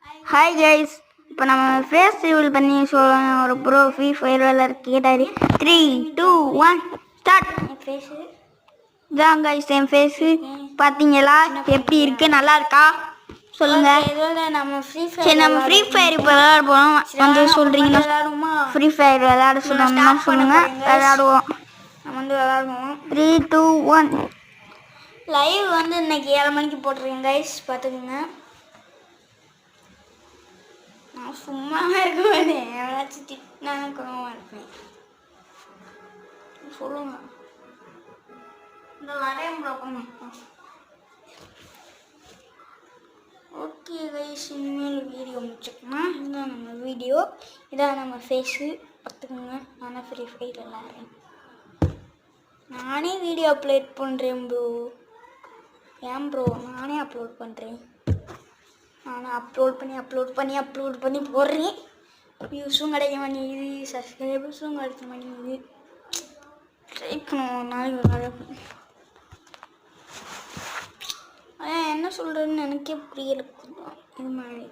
Hi guys, இப்போ நம்ம face reveal பண்ணி சொல்லுவாங்க. ஒரு ப்ரோ ஃப்ரீ ஃபயர் விளையாட கேட்டாரு. 3, 2, 1 ஸ்டார்ட். இதான் கைஸ் என் ஃபேஸு. பார்த்தீங்களா எப்படி இருக்கு? நல்லா இருக்கா சொல்லுங்க. சரி நம்ம ஃப்ரீ ஃபயர் இப்போ விளையாட போகிறோம். வந்து சொல்கிறீங்கன்னா ஃப்ரீ ஃபயர் விளையாட சொன்னோம்னா சொல்லுங்க, விளையாடுவோம். நம்ம வந்து விளையாடுவோம். 3, 2, 1 லைவ் வந்து இன்னைக்கு 7 மணிக்கு போட்டுருக்கேன் கைஸ், பார்த்துக்குங்க. நான் சும்மா இருக்க மாட்டேன், எவ்வளாச்சும் திட்டினாலும் கோவமாக இருப்பேன். சொல்லுங்க இந்த வரையும் பார்க்கணும். ஓகே கைஸ், இனிமேல் வீடியோ முடிச்சுக்கணும். இதுதான் நம்ம வீடியோ, இதான் நம்ம ஃபேஸு, பார்த்துக்கோங்க. நானும் ஃப்ரீ ஃபயர் விளையாடுறேன். நானே வீடியோ அப்லோட் பண்ணுறேன் ப்ரோ. ஏன் ப்ரோ நானே அப்லோட் பண்ணுறேன். நானும் அப்லோட் பண்ணி போடுறேன். வியூஸும் கிடைக்க மாட்டேங்குது, சப்ஸ்கிரைபர்ஸும் கிடைக்க மாட்டேங்குது. ட்ரை பண்ணுவோம் ஒரு நாளைக்கு விளையாட. அதான் என்ன சொல்கிறேன்னு எனக்கே புரியல. இது மாதிரி